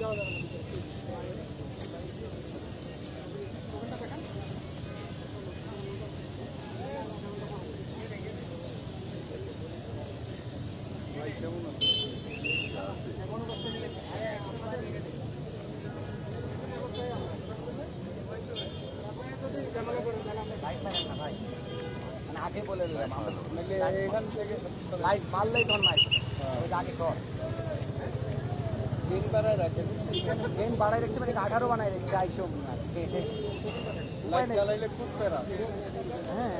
আগে বলে দিলাম এখান থেকে লাইট মারলেই তখন নাই আগে সর ট্রেন বাড়ায় রাখে ট্রেন বাড়ায় রাখছে মানে 18 বানায় রাখছে আইসো লাইট জ্বালাইলে খুব প্যারা হ্যাঁ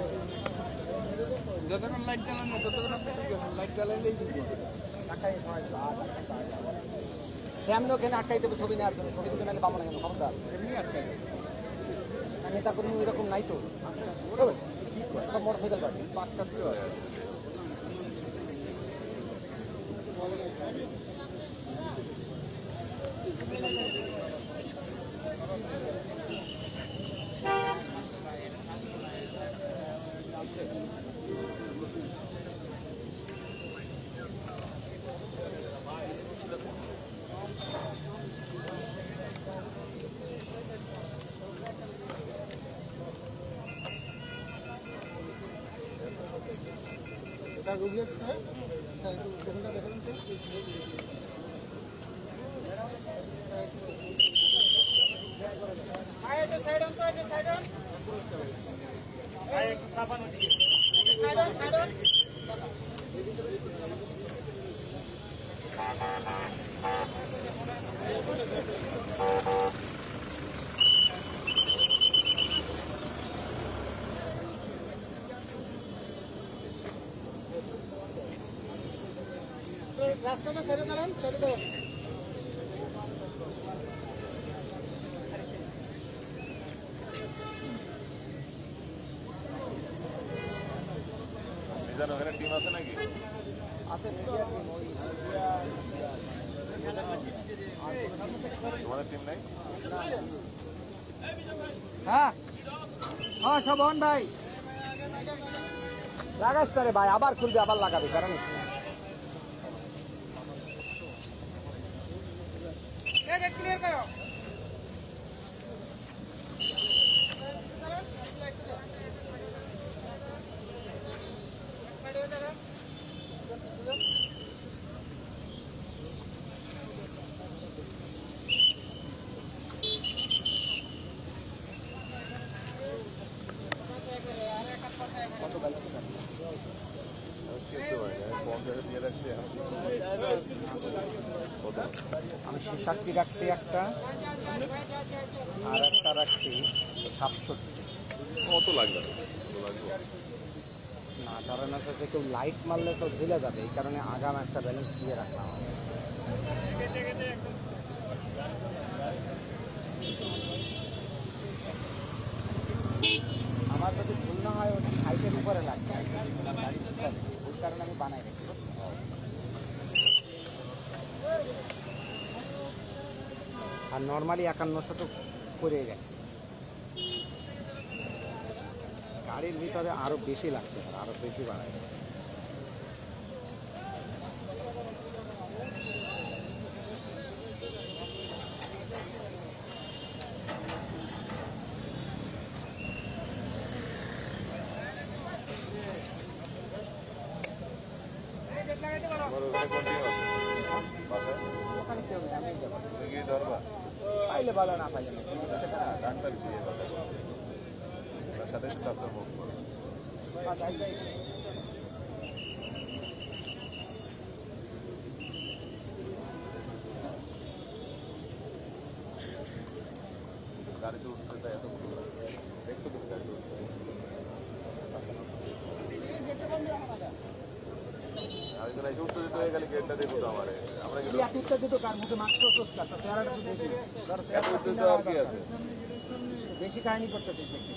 যতক্ষণ লাইট জ্বালান না ততক্ষণ আপনি লাইট জ্বালাইলেই সামনে ওখানে আটকাই দেবে ছবি নেওয়ার জন্য ছবি তুলে নাহলে পাবো না কেন খবরদার এমনি আটকাই নেতা কর্মী এরকম নাই তো সব মোটরসাইকেল পাবে 5-7 স্যার গুগল স্যার স্যার একটু দোকানটা দেখাবেন স্যার সাইড অন তো একটা সাইড অন একটু সাবান দিয়ে সাইড অন রাস্তাটা ছেড়ে দাঁড়ান ওখানে টিম আছে নাকি? আছে তোমাদের টিম নাই? হ্যাঁ হ্যাঁ শোভন ভাই লাগাইস তারে ভাই আবার খুলবে আবার লাগাবে কারণ ক্লিয়ার করো আমি 60 রাখছি একটা আর একটা রাখছি 67 কত লাগবে না কারণ আছে কেউ লাইট মারলে তো ভুলে যাবে এই কারণে আগাম একটা ব্যালেন্স দিয়ে রাখলাম আমার যদি ভুল না হয় ওটা সাইটের উপরে লাগবে ওই কারণে আমি বানাই রেখেছি আর নর্মালি 5100 তো করে গেছে গাড়ির ভিতরে আরো বেশি লাগতে পারে আরো বেশি বাড়ায় ওখানে কেউ নেই আমি যাবো পাইলে ভালো না পাইলে না ডাক্তার দিয়ে তার সাথে ডাক্তার মুখ গাড়িতে উঠতে তাই এত দেখছো তুমি গাড়িতে উঠতে আরেকজন এসে উত্তর দিতে হয়ে গেলে গেটটা দেখো তো আমার আমরা কিন্তু উত্তর দিত কার মুখে মাত্র কি আছে বেশি কাহিনী করতেছিস দেখি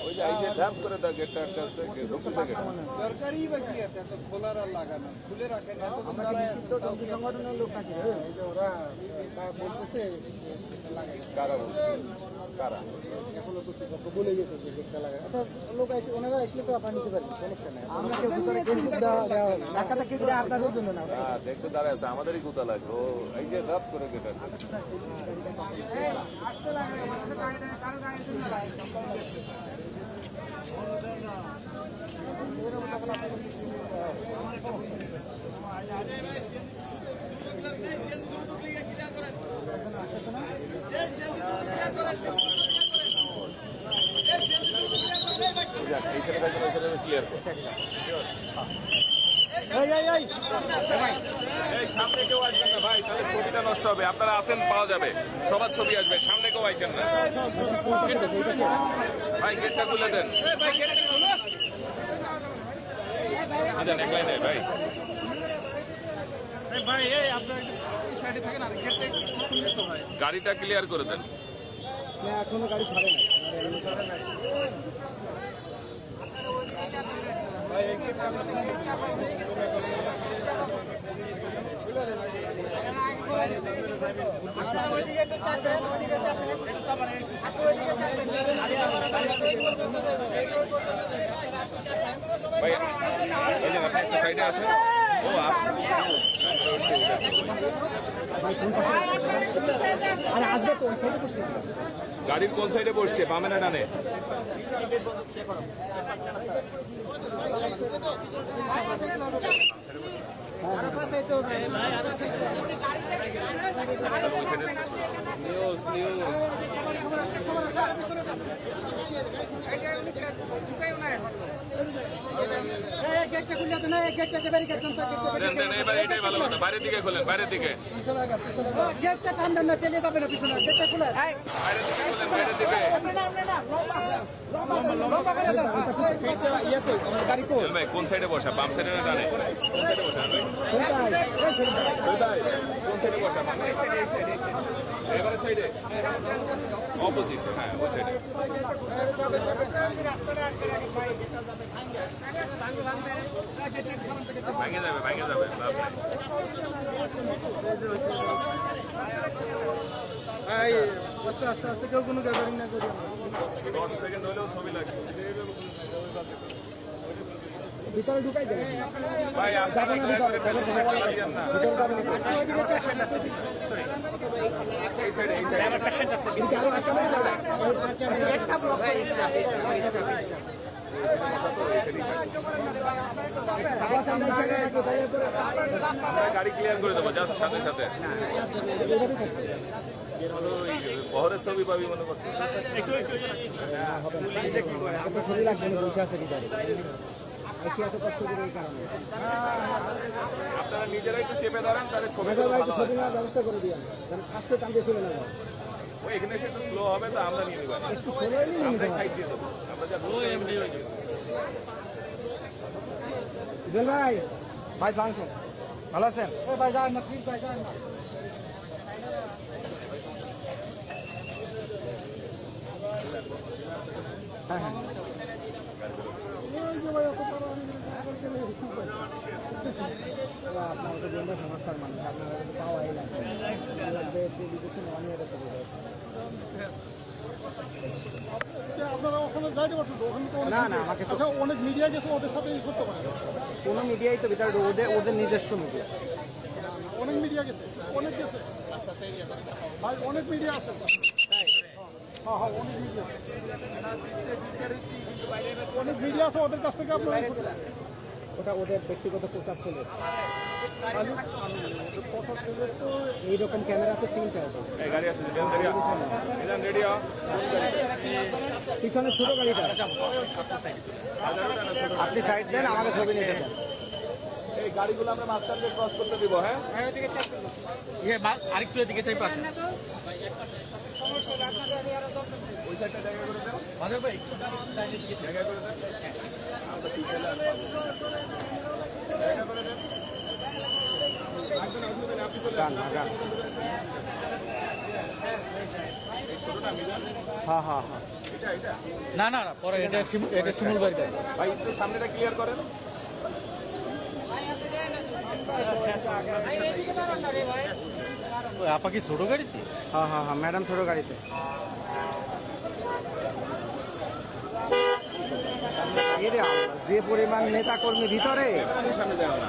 ওই যে আইসে ঢাপ করে দাও গেটটা একটা আছে ঢুকতে গেট দরকারই বা কি আছে এত খোলার আর লাগানো খুলে রাখেন এত আমরা কি নিষিদ্ধ জঙ্গি সংগঠনের লোক নাকি এই যে ওরা বলতেছে লাগাই কারা বলছে? কারা এখনো কর্তৃপক্ষ বলে গেছে যে গেটটা লাগাই আপনার লোক আসে ওনারা আসলে তো আপনার নিতে পারবেন সমস্যা নেই আমরা কেউ ভিতরে গেছি দেওয়া হবে ঢাকাতে কি করে আপনাদের জন্য না হ্যাঁ দেখছে দাঁড়ায় আছে আমাদেরই গুতা লাগবে ও এই যে ঢাপ করে গেট এই ছেলেটা ক্লিয়ার এই সামনে কেউ আসবেন না ভাই তাহলে ছবিটা নষ্ট হবে আপনারা আসেন পাওয়া যাবে সবার ছবি আসবে সামনে কেউ আইছেন না ভাই গেটটা খুলে দেন আচ্ছা একলাই নেই ভাই ভাই এই আপনার সাইডে থাকেন আর গেটটা একটু খুললে তো হয় গাড়িটা ক্লিয়ার করে দেন এখনো গাড়ি ছাড়ে না ভাই এই যে আপনি সাইডে আসেন ও আর আসবে তো ওই সাইডে বসে গাড়ির কোন সাইডে বসছে বামে না ডানে গেটটা খুলে দেন গেটটাকে ব্যারিকেড দেন দেন দেন এবার এটাই ভালো কথা বাইরের দিকে খোলেন বাইরের দিকে গেটটা টানবেন না চলে যাবে না পিছনে গেটটা খুলে বাইরের দিকে খোলেন বাইরের দিকে লম্বা করে দেন ইয়ে তো আমার গাড়ি তো ভাই কোন সাইডে বসা বাম সাইডে না ডানে কোন সাইডে বসা কোথায় কোন সাইডে বসা বামে এবারে সাইডে অপোজিট হ্যাঁ ওই সাইডে ভেঙে যাবে আস্তে আস্তে আস্তে কেউ কোনো গ্যাদারিং না করি 10 সেকেন্ড হলেও ছবি লাগবে ভিতরে ঢুকাই দেন ভাই আপনারা দয়া করে বেশি সময় লাগিয়েন না এই সাইডে গেটটা ব্লক করে আমরা গাড়ি ক্লিয়ার করে দেবো জাস্ট সাথে সাথে শহরের ছবি পাবি মনে করছি ছবি লাগবে না বসে আছে ভিতরে এত কষ্ট করে এই কারণে আপনারা নিজেরাই একটু চেপে ধরেন তাহলে ছবি ছবি নেওয়ার ব্যবস্থা করে দিন ফার্স্টে টানতে চলে না ওই এখানে এসে একটু স্লো হবে তো আমরা নিয়ে নিব একটু সোলোই আমরা সাইড দিয়ে দেবো আমরা যা লো এমডি হয়ে যাবে জল ভাই ভাই জান ভালো আছেন ভাই যান না প্লিজ ভাই যান না হ্যাঁ হ্যাঁ আপনার তো জন্য সংস্থার মানুষ আপনারা তো পাওয়াই লাগবে ডেলিগেশন ওয়ান ইয়ার আছে আপনারা ওখানে যাইতে পারছেন তো ওখানে তো না না আমাকে তো আচ্ছা অনেক মিডিয়া গেছে ওদের সাথে ই করতে পারে কোনো মিডিয়াই তো ভিতরে ওদের নিজস্ব মিডিয়া অনেক মিডিয়া গেছে অনেক গেছে ভাই অনেক মিডিয়া আছে হ্যাঁ হ্যাঁ অনেক মিডিয়া অনেক মিডিয়া আছে ওদের কাছ থেকে আপনারা ওটা ওদের ব্যক্তিগত প্রচার ছেলে প্রসাদ ছেলে তো এইরকম ক্যামেরা আছে তিনটা এই গাড়ি আছে এটা রেডি হও পিছনে ছোট গাড়িটা আপনি সাইড দেন আমাকে ছবি নিতে দেন এই গাড়িগুলো আমরা মাঝখান দিয়ে ক্রস করতে দিব হ্যাঁ আরেকটু এদিকে চাই পাশে ওই সাইডটা জায়গা করে দেন মাদার ভাই জায়গা করে দেন আমরা পিছনে আর পাবো জায়গা করে দেন আসবেন অসুবিধা নেই আপনি চলে আসুন হ্যাঁ হ্যাঁ হ্যাঁ এটা না না না পরে এটা শিমুল বাড়িতে ভাই একটু সামনেটা ক্লিয়ার করেন। আপা কি ছোট গাড়িতে? হ্যাঁ হ্যাঁ হ্যাঁ ম্যাডাম ছোট গাড়িতে। এরে আল্লাহ, যে পরিমাণ নেতা কর্মী ভিতরে সামনে যাও না।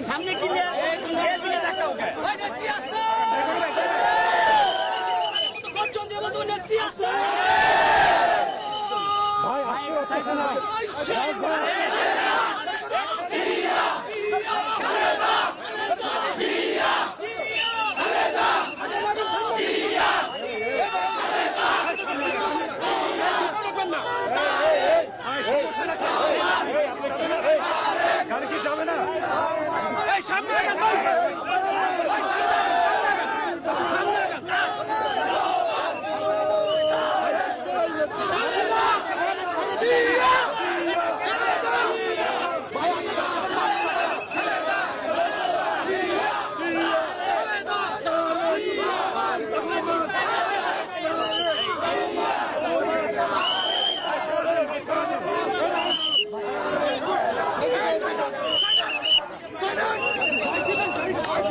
সামনে কি নেত্রী আছে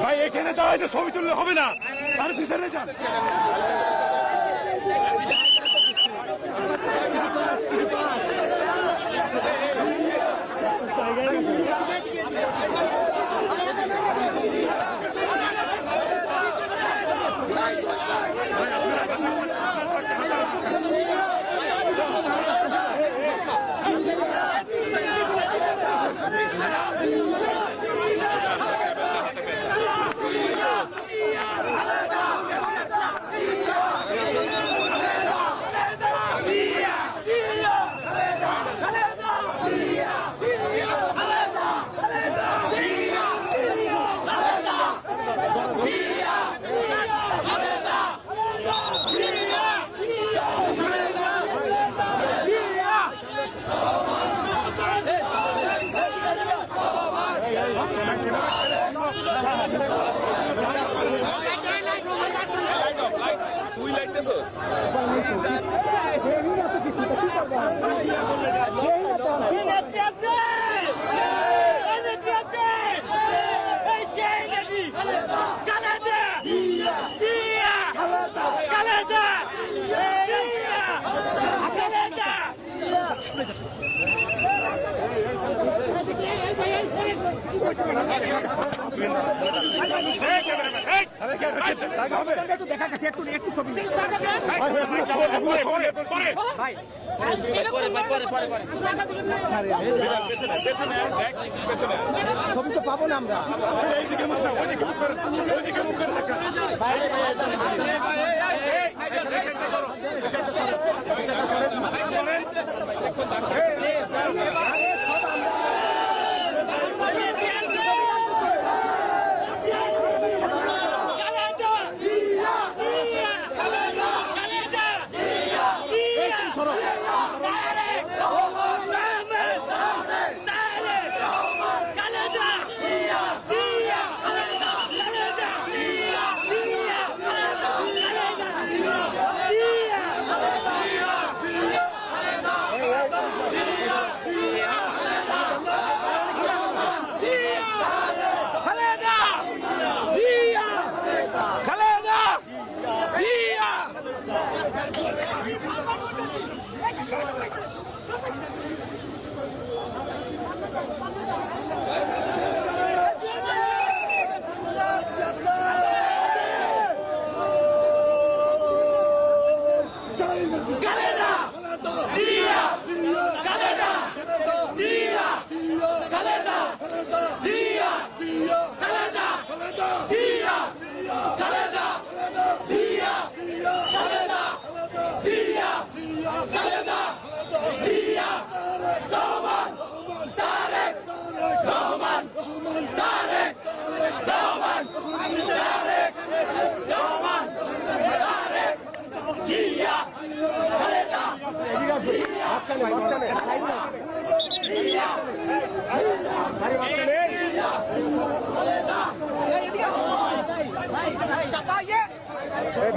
ভাই এখানে দাঁড়াইতে ছবি তুললে হবে না, আর পিছনে যান। তুই লাইতেছস ছবি তো পাবো না আমরা। এইদিকে মুখ না, ওইদিকে মুখ করে, ওইদিকে মুখ করে দেখা।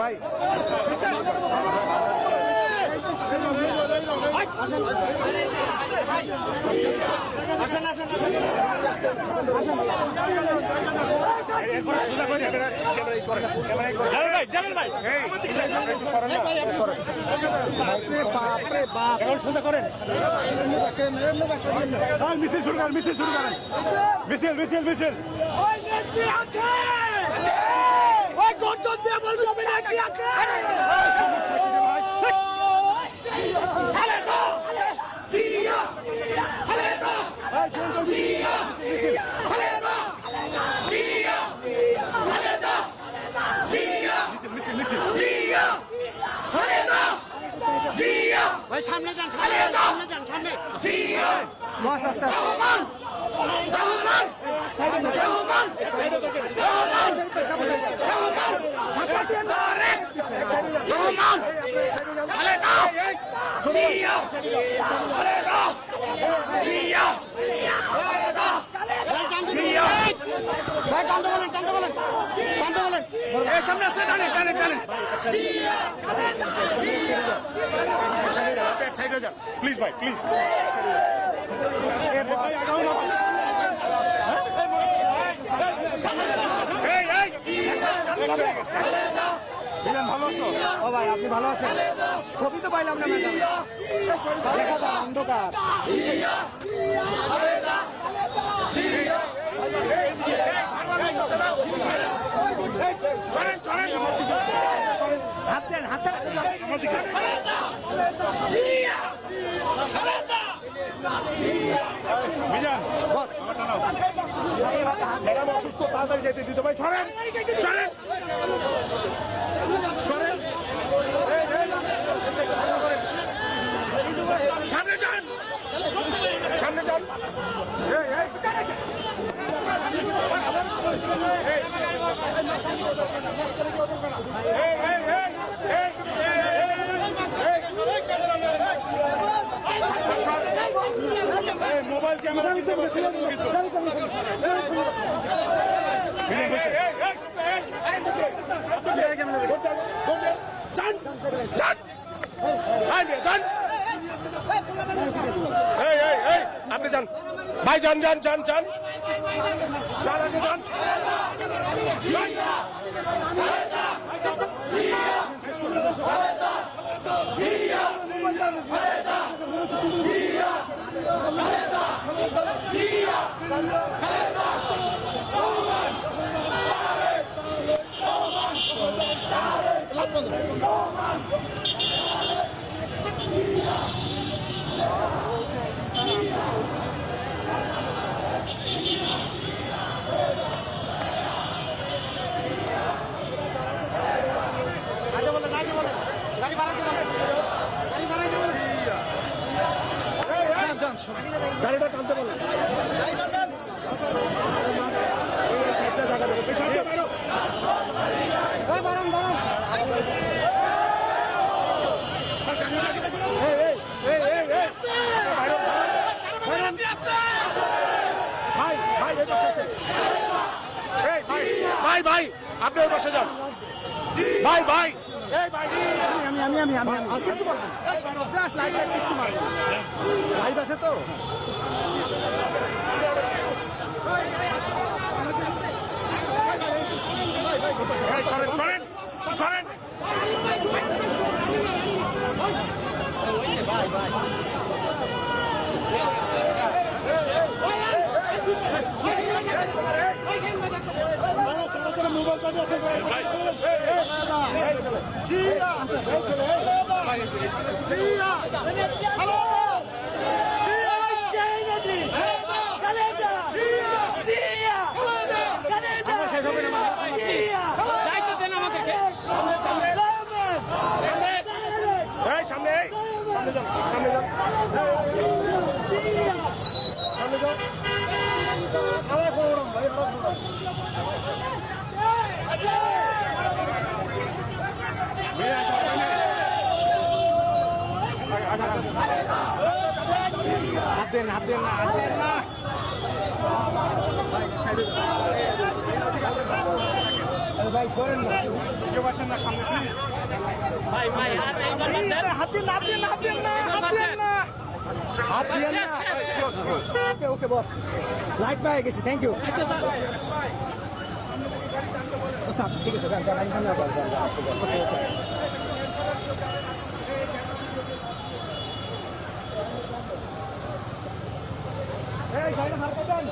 ভাই জানেন ভাই বাপরে বাপ এখন সোজা করেন মিছিল শুরু করেন মিছিল শুরু করেন মিছিল মিছিল মিছিল ওই নেত্রী আছে ওই গর্জন দিয়ে বলবি আমি নেত্রী আছে খালেদা জিয়া খালেদা জিয়া খালেদা জিয়া খালেদা জিয়া মিছিল মিছিল জিয়া খালেদা জিয়া ভাই সামনে যান খালেদা যান সামনে জিয়া মাছ আস্তে আস্তে রহমান রহমান রহমান রহমান রহমান খালেদা জিয়া খালেদা জিয়া খালেদা জিয়া ভাই টানতে বলেন এই সামনে আসলে টানে টানে টানে প্লিজ ভাই প্লিজ ভালো আছো ও ভাই আপনি ভালো আছেন ছবি তো পাইলাম না ম্যাডাম দেখা যায় অন্ধকার হাত দেন হাত দেন মিজান ম্যাডাম অসুস্থ তাড়াতাড়ি যেতে দিতে ভাই ছড়েন ছড়েন ছড়েন সামনে যান সামনে যান মোবাইল ক্যামেরা আপনি যান ভাই যান যান যান যান যান গাড়িটা টানতে বলেন ভাই ভাই আপনি ওর পাশে যান ভাই ভাই আমি আর কিছু বলবো জাস্ট লাইট কিছু মারবো লাইভ আছে তো সরেন সরেন সামনে সামনে যান সামনে যান সামনে যান হাত দেন না ভাই সরেন না ভিডিও করছেন না সামনে প্লিজ হাত দিন না, হাত দিন না, হাত দিন না, হাত দিন না, হাত দিন না। ওকে ওকে বস, লাইট পেয়ে গেছি, থ্যাংক ইউ। ঠিক আছে, লাইন সামনে ওকে ওকে। এই গাড়ি মার করবেন।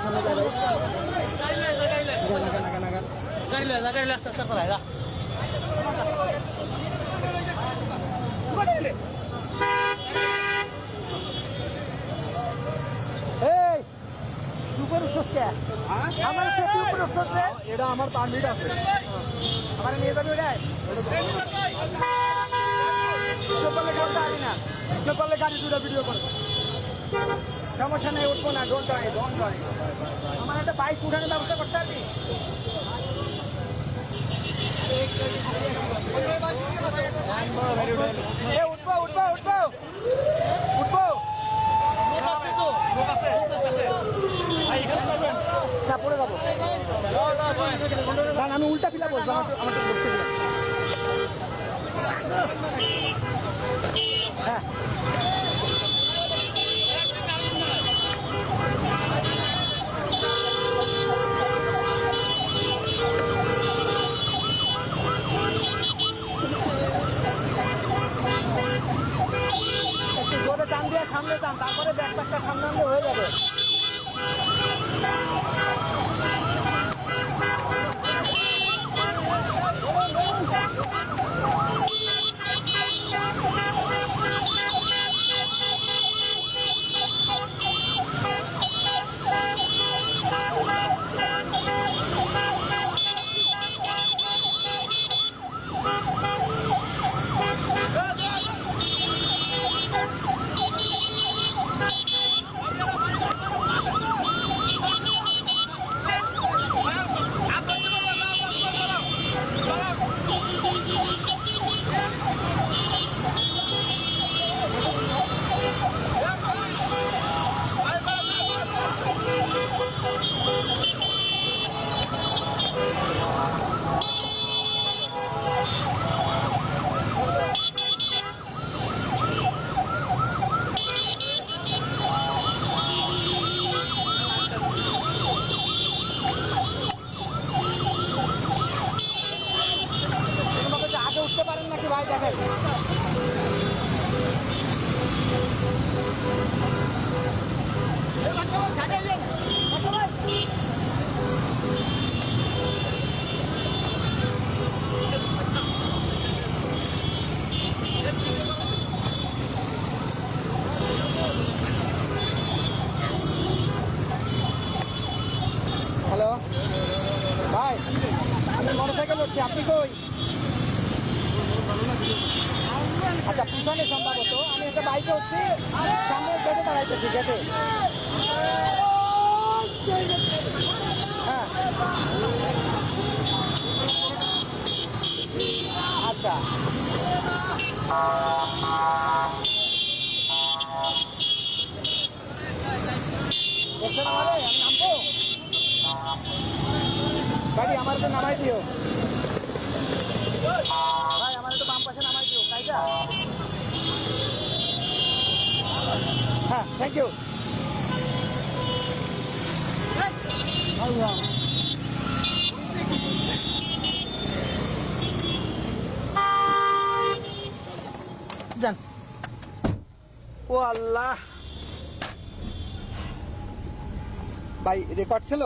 সামনে যাই ভাই, এই উপর উঠছে আমার চেপি উপর উঠছে, এটা আমার পারমিট আছে, আমার নিয়ে যাবে ওটাই গাড়ি না, পারলে গাড়ি দুটা ভিডিও করে সমস্যা নেই, উঠবো না, ডোন্ট ওয়ারি ডোন্ট ওয়ারি। আমার একটা বাইক উঠানোর ব্যবস্থা করতে পারবি? উঠবো উঠবো উঠবো উঠবো না, পড়ে যাবো, কারণ আমি উল্টা ফিলা বসবো, আমার বসতেছিলাম। হ্যাঁ একটু জোরে টান দিয়ে সামনে টান, তারপরে ব্যাকপ্যাকটা সামনে আনলে হয়ে যাবে। আগে উঠতে পারেন নাকি ভাই, দেখেন। হ্যালো ভাই, আমি মোটরসাইকেল উঠছি, আপনি কই? আচ্ছা, পিছনে সম্ভবত, আমি একটা বাইকে উঠছি, সামনে গেটে দাঁড়াইতেছি, গেটে। হ্যাঁ আচ্ছা, দেখছেন আমারে, আমি নামবো গাড়ি, আমার তো নামাই দিও ভাই, আমার তো বাম পাশে নামাই দিও কাইটা। হ্যাঁ, থ্যাংক ইউ। যান। ও আল্লাহ ভাই রেকর্ড ছিল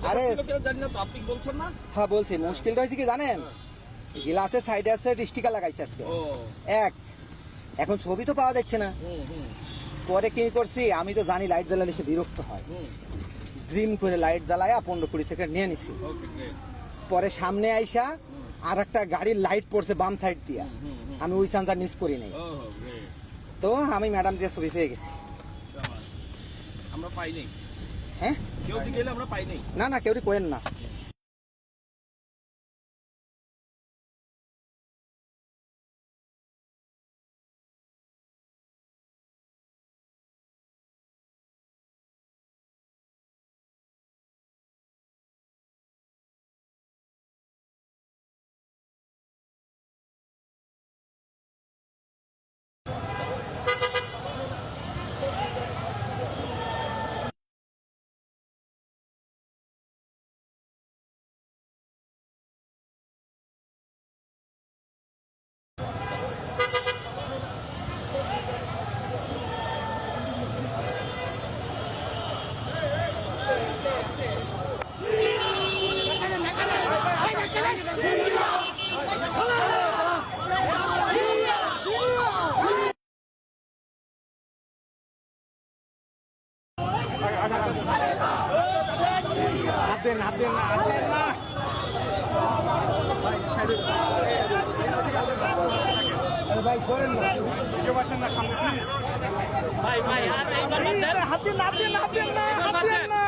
আরে জানি না তো, আপনি বলছেন না? হ্যাঁ বলছি মুশকিলটা হয়েছে কি জানেন গ্লাসের সাইডে আছে স্টিকার লাগাইছে আজকে এখন ছবি তো পাওয়া যাচ্ছে না পরে কি করছি আমি তো জানি লাইট জ্বালালে সে বিরক্ত হয় ড্রিম করে লাইট জ্বালায়া 15-20 সেকেন্ড নিয়ে নিছি পরে সামনে আইসা আর একটা গাড়ির লাইট পড়ছে বাম সাইড দিয়া আমি ওই চান্স মিস করি নাই তো আমি ম্যাডাম যে ছবি পেয়ে গেছি আমরা পাই নাই, হ্যাঁ কেউ গেলে আমরা পাই নাই। না না কেউ কোয়েন না ভাই করেন না হাত দেন না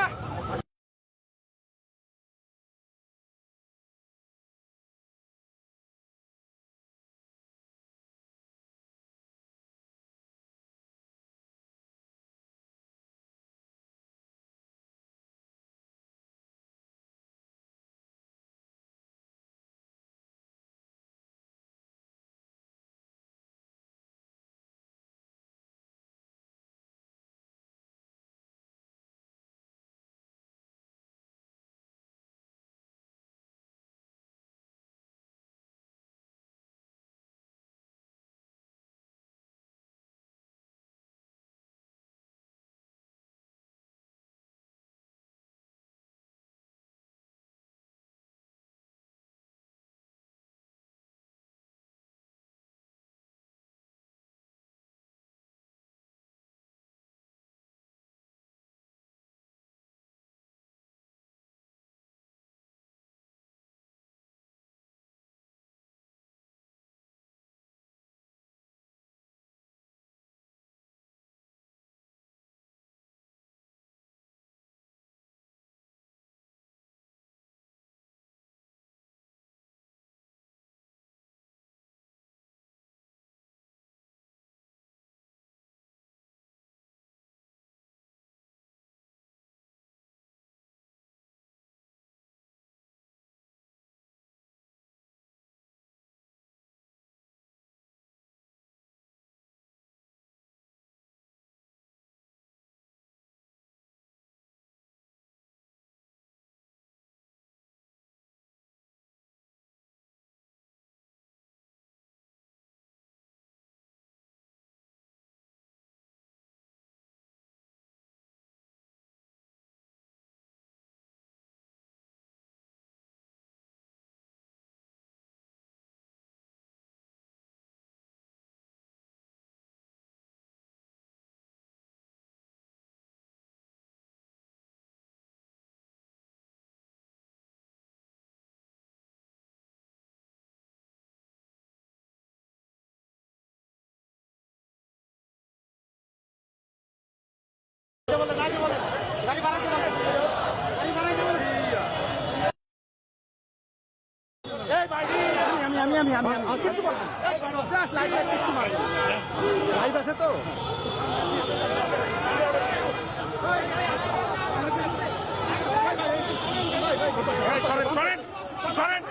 লাইভ আছে তো সরেন সরেন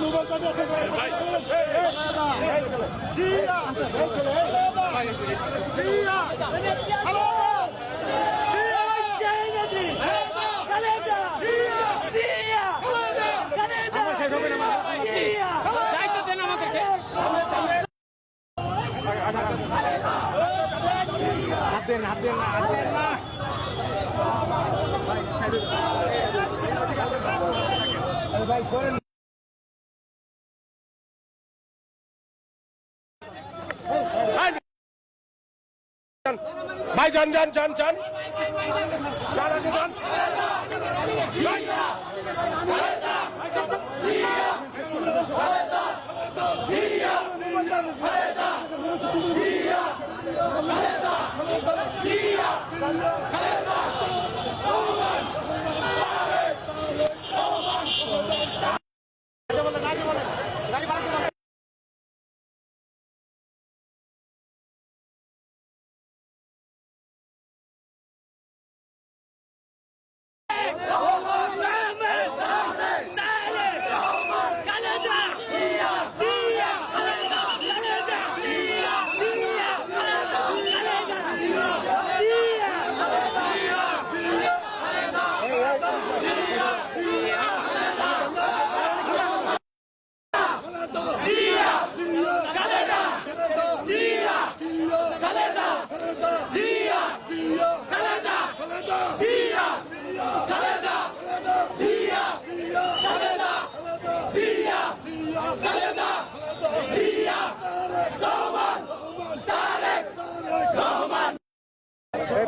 মোবাইল ভাই সরেন। ভাই যান যান যান যান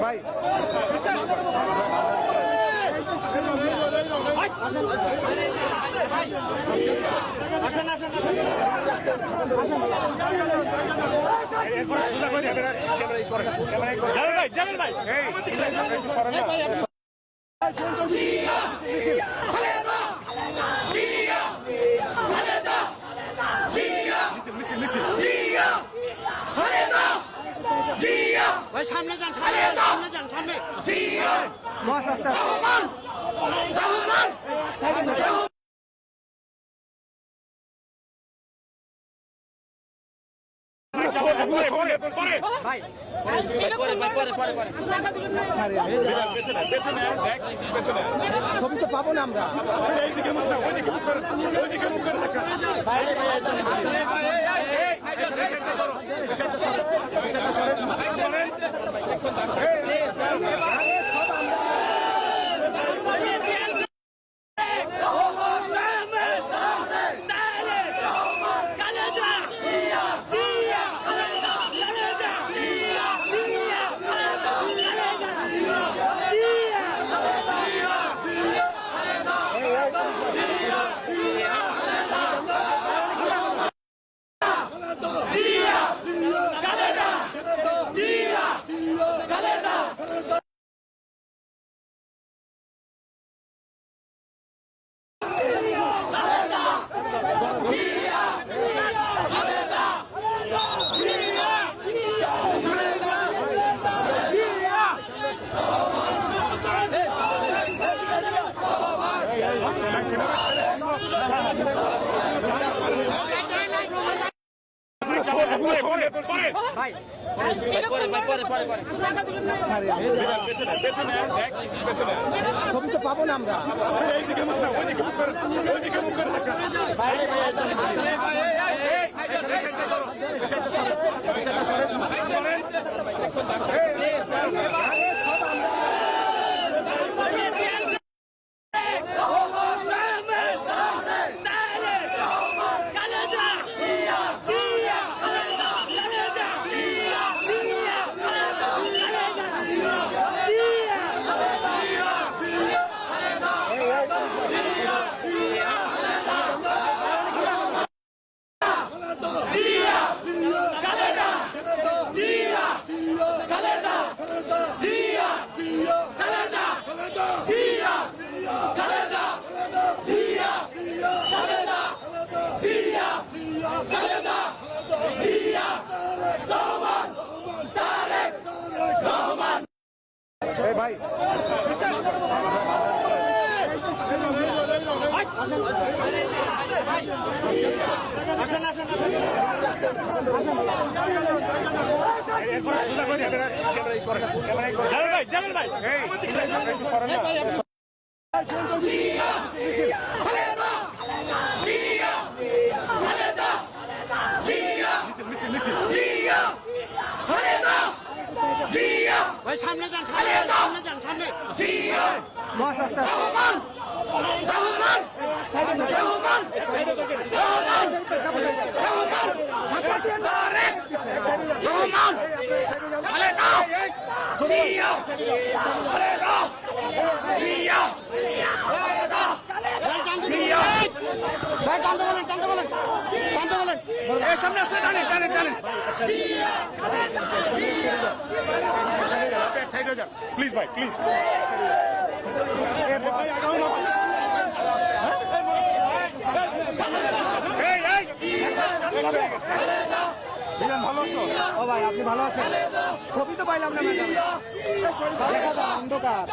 ভাই ভাই সামনে যান, সামনে যান, সামনে। বস আস্তে ভাই ছবি তো পাবো না আমরা। ভাই ছবি তো পাবো না আমরা। ভাই Dia! ভাই সামনে যান, সামনে যান, সামনে। বস আস্তে আস্তে। ভাই টানতে বলেন, টানতে বলেন, টানতে বলেন। এই সামনে আসলে টানেন, টানেন, টানেন। প্লিজ ভাই প্লিজ ভালো আছো? ও ভাই আপনি ভালো আছেন? ছবি তো পাইলাম না ম্যাডাম। দেখা যায় অন্ধকার।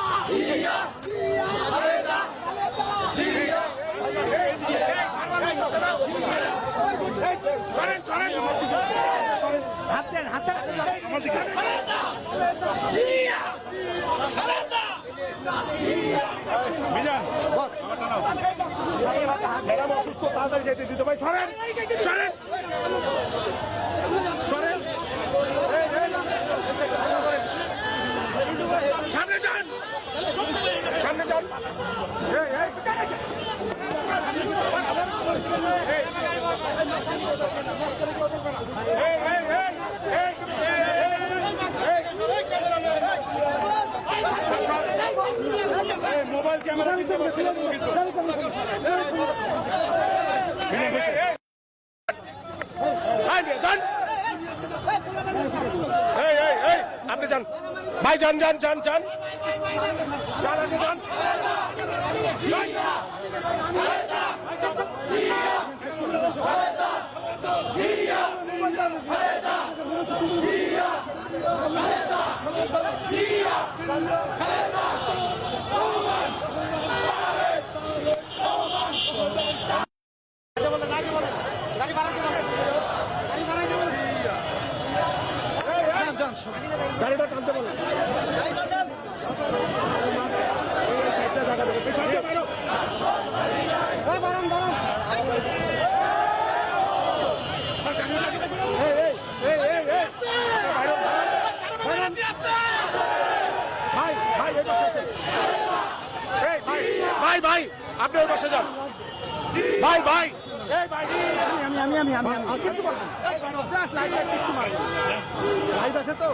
হাত দেন, হাত দেন। ম্যাডাম অসুস্থ, তাড়াতাড়ি যেতে দিতে ভাই। সরেন সরেন সরেন, সামনে যান, সামনে যান। মোবাইল ক্যামেরা নিতে হবে, আপনি যান ভাই, যান যান যান যান যান। গাড়িটা টানতে বলেন। ভাই ভাই আপনি ওর পাশে যান। ভাই ভাই লাইভ আছে তো।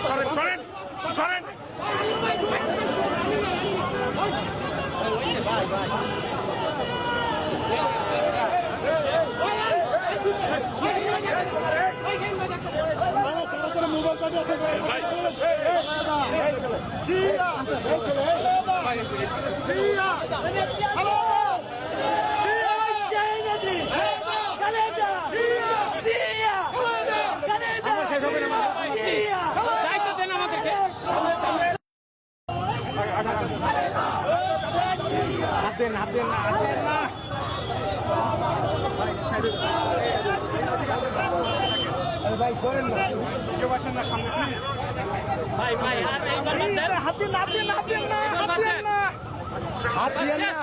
সরেন সরেন সরেন। মোবাইল কাটে আছে হাত দেন, হাত দেন না, হাত দেন না। ভাই সরেন না, কেউ আসেন না সামনে প্লিজ। ভাই ভাই হাত এইবার দেন। হাত দেন, হাত দেন, হাত দেন না, হাত দেন না, হাত দেন না।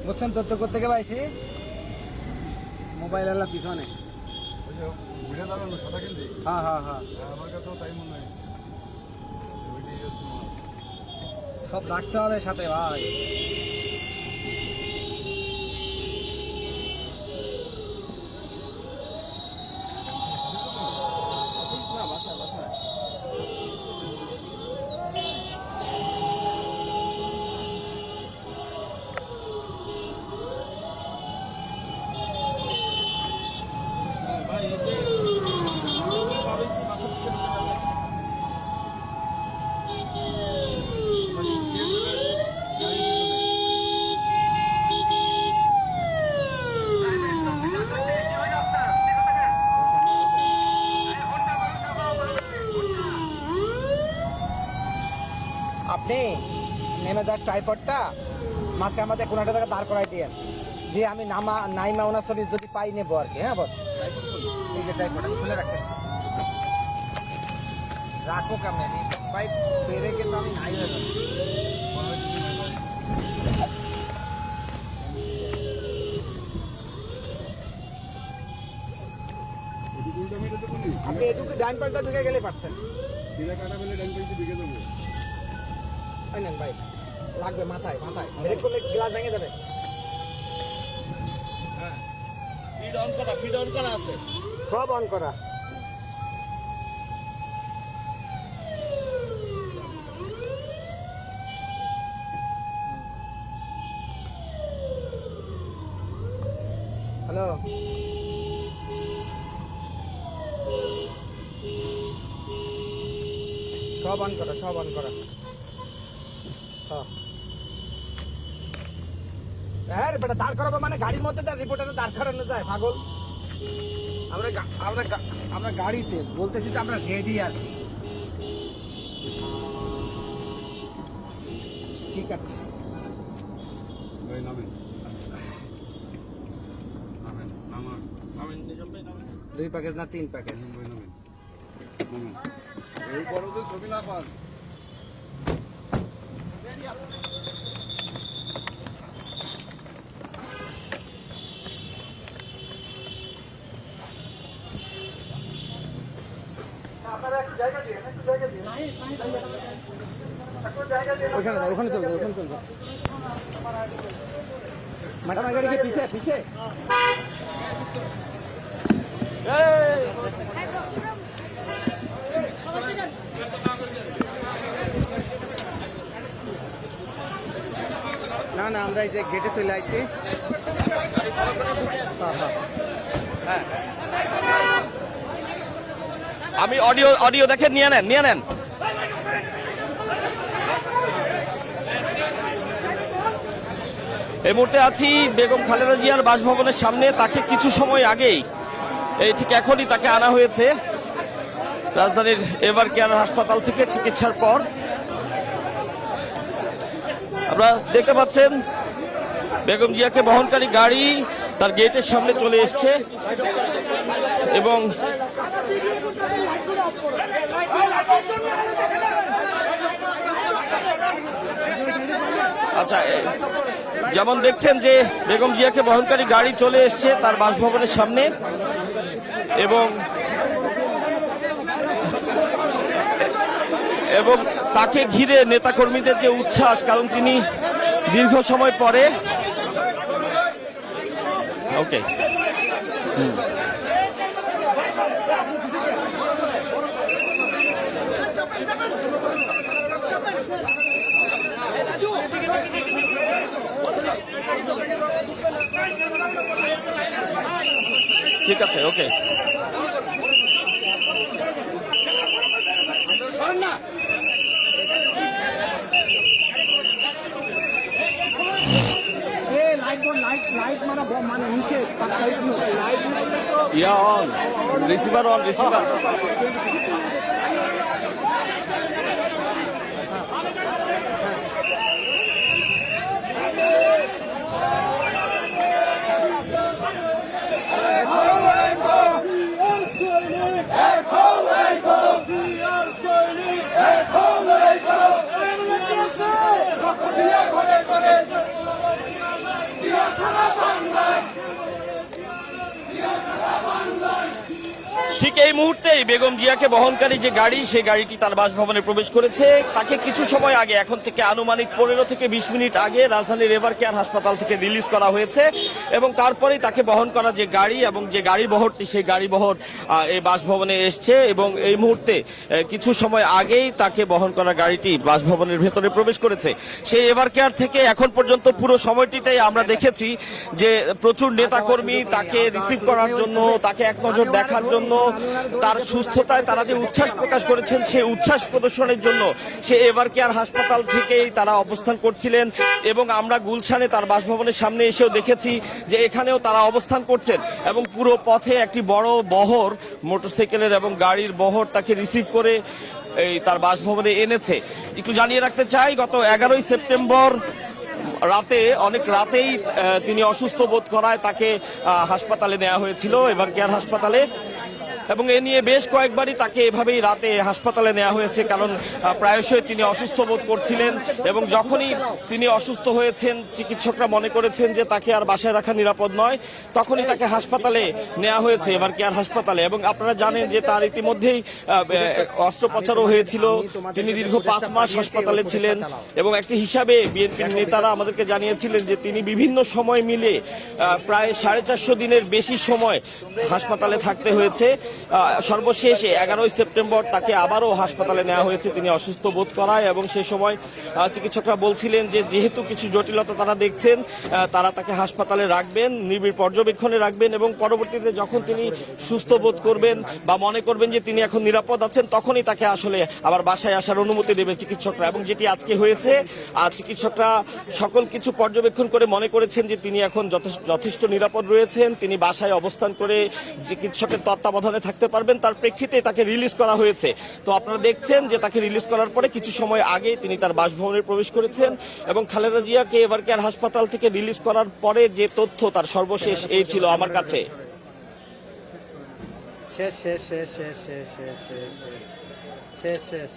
বুঝছেন তথ্য করতে গিয়ে পাইছি মোবাইল আলা পিছনে। বুঝে দাঁড়ানো সাদা কিনতে হ্যাঁ হ্যাঁ হ্যাঁ আমার কাছেও তাই মনে হয়। সব রাখতে হবে সাথে ভাই। আপনি নেমে যাস ট্রাইপডটা মাঝখানে আমাদের কোনো একটা জায়গায় দাঁড় করাই দিয়ে দিয়ে আমি নাইমা ওনার ছবি যদি পাই নেবো আর কি। হ্যাঁ বস এই যে ট্রাইপড আমি খুলে রাখতেছি, রাখো কেমন ভাই পেরে কিন্তু আমি নাই হয়ে যাবো। আপনি এটুকু ডান পাশটা ঢুকে গেলে পারতেন। তাই নেন ভাই, লাগবে মাথায় মাথায় ব্রেক করলে গ্লাস ভেঙে যাবে। ফিড অন করা আছে। সব অন করা। হ্যালো সব অন করা, সব অন করা। হ্যাঁ বেটা দাঁড় করাবো মানে গাড়ির মধ্যে তার রিপোর্টারে দাঁড় করানো যায় পাগল। আমরা গাড়িতে বলতেছি যে আমরা রেডি আর কি। ঠিক আছে ভাই নামেন নামেন নামার 2 প্যাকেজ না 3 প্যাকেজ? ভাই নামেন নামেন এই বড় তো ছবি না পান। ওখানে দাও, ওখানে চলবে, ওখানে চলবে। ম্যাডাম গাড়ি কি পিছে পিছে? না না আমরা এই যে গেটে চলে আসছি। হ্যাঁ হ্যাঁ আমি অডিও দেখেন, নিয়ে নেন। এই মুহূর্তে আছি বেগম খালেদা জিয়ার বাসভবনের সামনে। তাকে কিছু সময় আগেই, এই ঠিক এখনই তাকে আনা হয়েছে রাজধানীর এভার কেয়ার হাসপাতাল থেকে চিকিৎসার পর। আপনারা দেখতে পাচ্ছেন বেগম জিয়াকে বহনকারী গাড়ি তার গেটের সামনে চলে এসছে এবং আচ্ছা, যেমন দেখছেন যে বেগম জিয়াকে বহনকারী গাড়ি চলে এসছে তার বাসভবনের সামনে এবং তাকে ঘিরে নেতাকর্মীদের যে উচ্ছ্বাস, কারণ তিনি দীর্ঘ সময় পরে ওকে ঠিক আছে, ওকে। Receiver on, receiver. ঠিক এই মুহূর্তেই বেগম জিয়াকে বহনকারী যে গাড়ি, সেই গাড়িটি তার বাসভবনে প্রবেশ করেছে। তাকে কিছু সময় আগে, এখন থেকে আনুমানিক 15 থেকে 20 মিনিট আগে রাজধানীর এভার কেয়ার হাসপাতাল থেকে রিলিজ করা হয়েছে এবং তারপরেই তাকে বহন করা যে গাড়ি এবং যে গাড়ি বহরটি, সেই গাড়ি বহর এই বাসভবনে এসছে এবং এই মুহূর্তে কিছু সময় আগেই তাকে বহন করা গাড়িটি বাসভবনের ভেতরে প্রবেশ করেছে। সেই এভার কেয়ার থেকে এখন পর্যন্ত পুরো সময়টিতেই আমরা দেখেছি যে প্রচুর নেতাকর্মী তাকে রিসিভ করার জন্য, তাকে এক নজর দেখার জন্য, তার সুস্থতায় তারা যে উচ্ছ্বাস প্রকাশ করেছেন সেই উচ্ছ্বাস প্রদর্শনের জন্য সে এভার কেয়ার হাসপাতাল থেকেই তারা অবস্থান করছিলেন এবং আমরা গুলশানে তার বাসভবনের সামনে এসেও দেখেছি যে এখানেও তারা অবস্থান করছেন এবং পুরো পথে একটি বড় বহর, মোটরসাইকেলের এবং গাড়ির বহর তাকে রিসিভ করে এই তার বাসভবনে এনেছে। একটু জানিয়ে রাখতে চাই, গত 11ই সেপ্টেম্বর রাতে, অনেক রাতেই তিনি অসুস্থ বোধ করায় তাকে হাসপাতালে নেওয়া হয়েছিল, এভার কেয়ার হাসপাতালে, এবং এ নিয়ে বেশ কয়েকবারই তাকে এভাবেই রাতে হাসপাতালে নেওয়া হয়েছে, কারণ প্রায়শই তিনি অসুস্থ বোধ করছিলেন এবং যখনই তিনি অসুস্থ হয়েছেন, চিকিৎসকরা মনে করেছেন যে তাকে আর বাসায় রাখা নিরাপদ নয়, তখনই তাকে হাসপাতালে নেওয়া হয়েছে, এভার কেয়ার হাসপাতালে। এবং আপনারা জানেন যে তার ইতিমধ্যেই অস্ত্রোপচারও হয়েছিল, তিনি দীর্ঘ 5 মাস হাসপাতালে ছিলেন এবং একটি হিসাবে বিএনপির নেতারা আমাদেরকে জানিয়েছিলেন যে তিনি বিভিন্ন সময় মিলে প্রায় 450 দিনের বেশি সময় হাসপাতালে থাকতে হয়েছে। সর্বশেষ 11ই সেপ্টেম্বর তাকে আবারও হাসপাতালে নেওয়া হয়েছে তিনি অসুস্থ বোধ করায় এবং সে সময় চিকিৎসকরা বলছিলেন যে যেহেতু কিছু জটিলতা তারা দেখছেন, তারা তাকে হাসপাতালে রাখবেন, নিবিড় পর্যবেক্ষণে রাখবেন এবং পরবর্তীতে যখন তিনি সুস্থ বোধ করবেন বা মনে করবেন যে তিনি এখন নিরাপদ আছেন, তখনই তাকে আসলে আবার বাসায় আসার অনুমতি দেবেন চিকিৎসকরা। এবং যেটি আজকে হয়েছে, চিকিৎসকরা সকল কিছু পর্যবেক্ষণ করে মনে করেছেন যে তিনি এখন যথেষ্ট নিরাপদ রয়েছেন, তিনি বাসায় অবস্থান করে চিকিৎসকের তত্ত্বাবধানে থাকতে পারবেন, তার প্রেক্ষিতে তাকে রিলিজ করা হয়েছে। তো আপনারা দেখছেন যে তাকে রিলিজ করার পরে কিছু সময় আগে তিনি তার বাসভবনে প্রবেশ করেছেন এবং খালেদা জিয়াকে এভার কেয়ার হাসপাতাল থেকে রিলিজ করার পরে যে তথ্য তার সর্বশেষ এই ছিল আমার কাছে। শেষ শেষ শেষ শেষ শেষ শেষ শেষ শেষ শেষ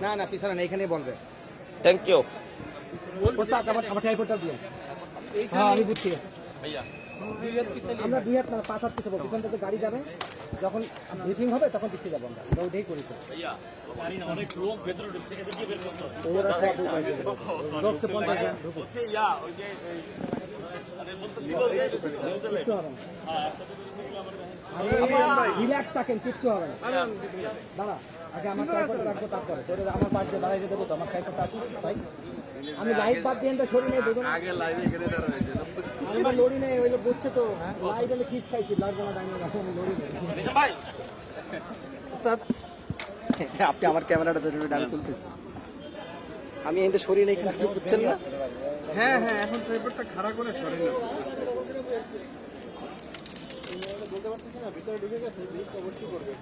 না না, পিছনে না, এখানেই বলবে। Thank you. আমার টাইপটা দিয়ে, হ্যাঁ আমি বুঝছি। আমরা 2 হাত না 5 হাত পিছাবো, পিছন থেকে গাড়ি যাবে, যখন ব্রিফিং হবে তখন পিছিয়ে যাবো, আমরা ওটাই করি। অনেক লোক ভেতরে ঢুকছে, এদের দিয়ে বের করতে হবে। ওরা সব ঢুকছে 50 জন ঢুকছে। কিচ্ছু হবে না, রিল্যাক্স থাকেন, কিচ্ছু হবে না। দাঁড়া আগে আমার কাইফটা রাখবো, তারপরে তোর আমার পাশ দিয়ে দাঁড়াইতে দেবো তো, আমার কাইফটা আসুক ভাই। আমি লাইভ বাদ দিয়ে সরি নেই, দুজন আগে লাইভে এখানে দাঁড়াইছে, আমি তো লড়ি নেই, ওই লোক বুঝছে তো লাইভ আমি খিস খাইছি, ব্লাড জমা দাঁড়িয়ে আমি লড়ি নেই। ভাই ওস্তাদ, আপনি আমার ক্যামেরাটা ধরে আমি তুলতেছি, আমি এখানে সরি নেই, এখানে আপনি বুঝছেন না? হ্যাঁ হ্যাঁ, এখন পেপারটা খাড়া করে সরে না। বলতে পারতেছি না, ভিতরে ঢুকে গেছে, বিল অবশ্যই করবে।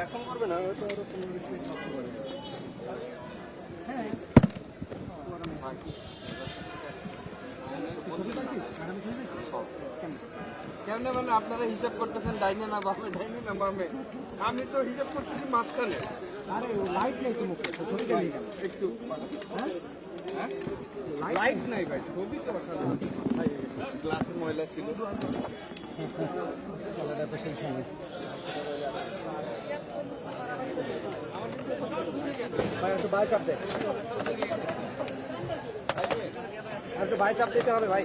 এখন করবে না, হয়তো আরো 15-20 মিনিট মাত্র করবে। কেমনে মানে আপনারা হিসাব করতেছেন ডাইনে না বামে, ডাইনে না বামে? আমি তো হিসাব করতেছি মাঝখানে। আরে লাইট নেই তো মুখে, ছবি কেন একটু হ্যাঁ, লাইট নাই ভাই, ছবি তো অসাধারণ। গ্লাসের ময়লা ছিল। খেলাটা তো সেই খেলে। ভাই একটু বাই চাপ দে, একটু বাই চাপ দিতে হবে ভাই।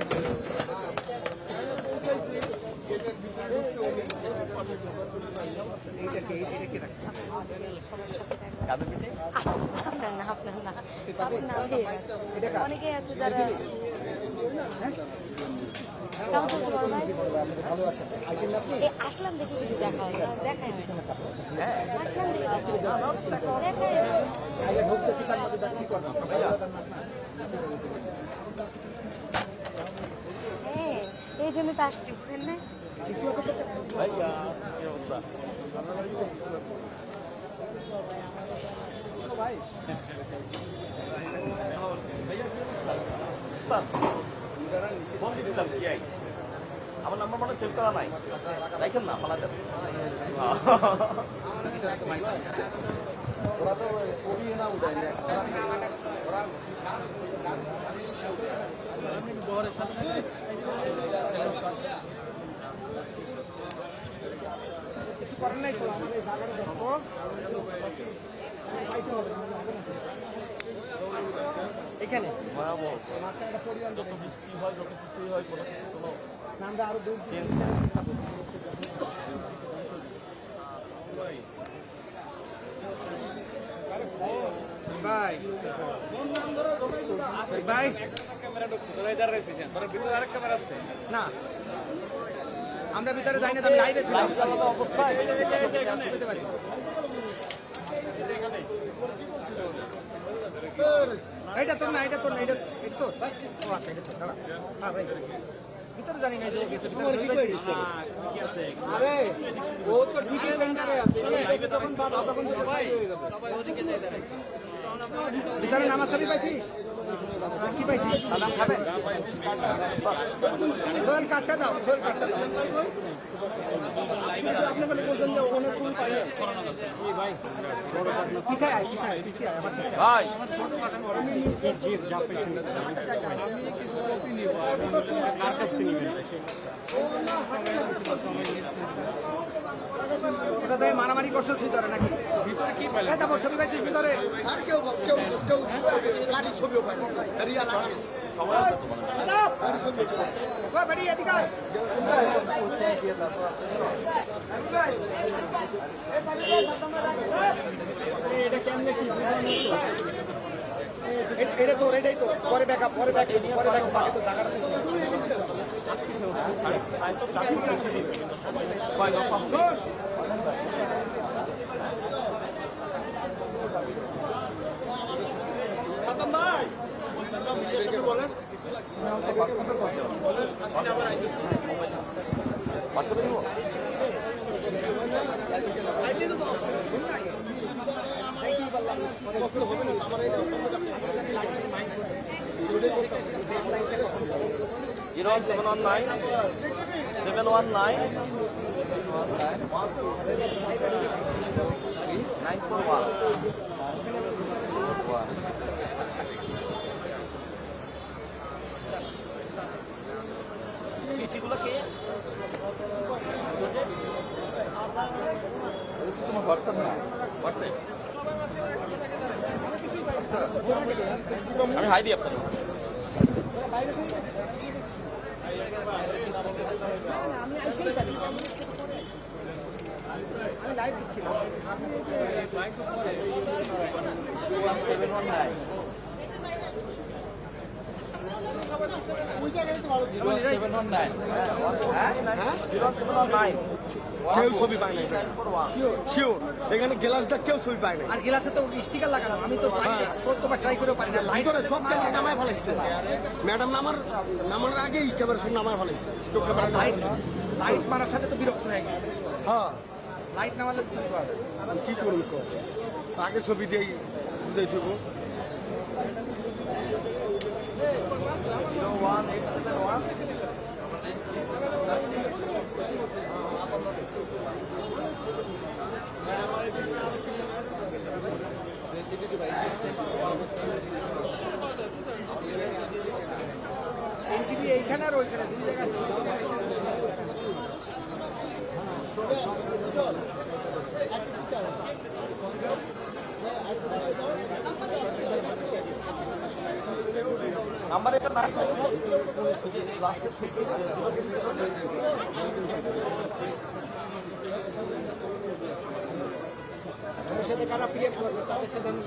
আপনার না, আপনার না, আপনার অনেকে আছে যারা কেমন চলছে বড় ভাই? এই আসলাম দেখে কিছু দেখা হয় না, দেখাই হয় না। আসলাম দেখে দেখাই হয় না। আগে ঢুকছে চিকার মধ্যে, দেখ কি করবো। হ্যাঁ, এই জন্য তো আসছি, বুঝলেন না? আমার নাম্বার মানে সেভ করা নাই, দেখেন না পালা যাবে। ওরা তো ছবি না উঠায় না। কিছু করেন নাই তো, আমাদের এই জায়গাটা দেখো। পাইতে হবে, এখানে মাঝখানে একটা পরিবার যত বৃষ্টি হয়, যত কিছুই হয়, কোনো কিছু কোনো আমরা আরো দূর চেঞ্জ ভাই ভাই না, আমরা ভিতরে যাই না, আমি লাইভে ছিলাম। এইটা তোর না, এটা তোর না, এটা তোর। ও আচ্ছা, এটা তোর, দাঁড়া। হ্যাঁ ভাই, ভিতরে জানি না যে ও গেছে, ভিতরে কি কইছে? আরে ও তো ঠিকই সেন্টারে আছে, লাইভে তখন বাবা তখন সবাই ওদিকে যাই দাঁড়াইছে। ভিতরে নামাজ পড়ি পাইছিস? কি পাইছিস? সালাম খাবে? সোহেল কাটটা দাও, সোহেল কাটটা দাও। আপনি বলে বলছেন যে ওখানে চুল পাই না। ভাই কিসায় আয়, কিসায় আয়, কিসায় আয়, আমার কিসায় ভাই যা পেশেন্ট কার কাছ থেকে নেবেন? ওটা তাই মারামারি করছো ভিতরে নাকি? ভিতরে কি পাইলে? তারপর ছবি পাইছিস ভিতরে? আর কেউ গাড়ির ছবিও পায় না, রিয়া লাগানো। ও বেড়ি এদিকে আয়। এটা কেমনে কি? এটা তো এটাই তো পরে ব্যাকআপ, পরে ব্যাকআপ, পরে ব্যাকআপ, আগে তো জায়গাটা জিরো 719 941। পিঠিগুলো কে? তোমার হোয়াটসঅ্যাপ না? হোয়াটসঅ্যাপ আমি হাই দিই আপনার। আমি আমি লাইভ দিচ্ছিলাম। কেউ ছবি পায় না শিওর এখানে গ্লাসটা কেউ ছবি পায় না আর গ্লাসে তো স্টিকার লাগানো, আমি তো পারি না, কতবার ট্রাই করে পারি না। লাইট ভিতরে সব ক্যামেরা নামায় ফেলাইছে ম্যাডাম নামার আগেই ক্যামেরা সব নামায় ফেলাইছে লাইট লাইট মারার সাথে তো বিরক্ত হয়ে গেছে। হ্যাঁ লাইট না মারলে ছবি পাওয়া যাবে। কি করুন কো আগে ছবি দিয়েই বুঝাই দিব এনজিবি এইখানে আর ওইখানে দুই জায়গায় আছে। নাম্বার এটা না তাদের সাথে কারা পিএফ করবে তাদের সাথে আমি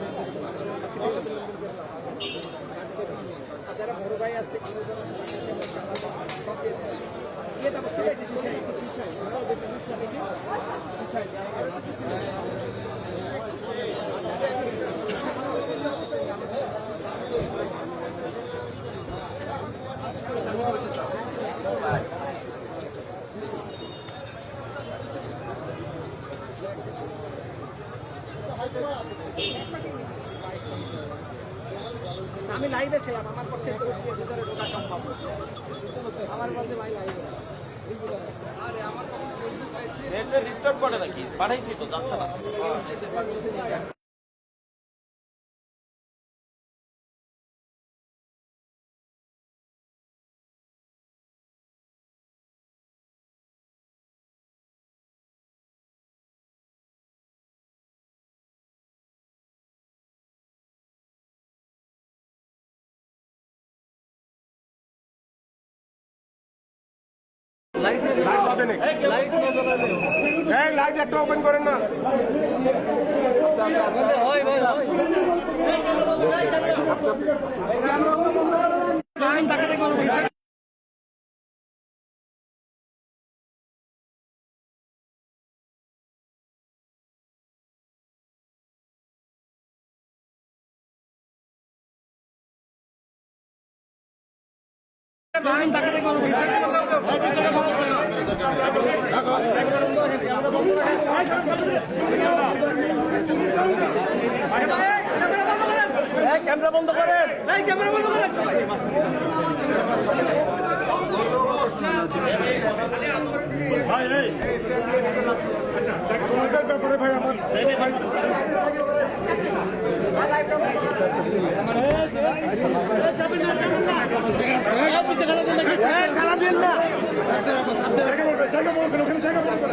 আর যারা বড় ভাই আছে কে তা বুঝতে পারছিস আমি লাইভে ছিলাম, আমার পক্ষে ভিতরে ঢোকা সম্ভব না। আমার বলতে ভাই লাইভে নেটে ডিস্টার্ব করে নাকি? পাঠাইছি তো, যাচ্ছে না। লাইট একটা ওপেন করেন না ক্যামেরা বন্ধ করেন, ক্যামেরা বন্ধ করেন সবাই। ভাই এই আচ্ছা তোমাদের ব্যাপারে ভাই আমার খেলা দিন না। জায়গা বলবেন ওখানে জায়গা বলবেন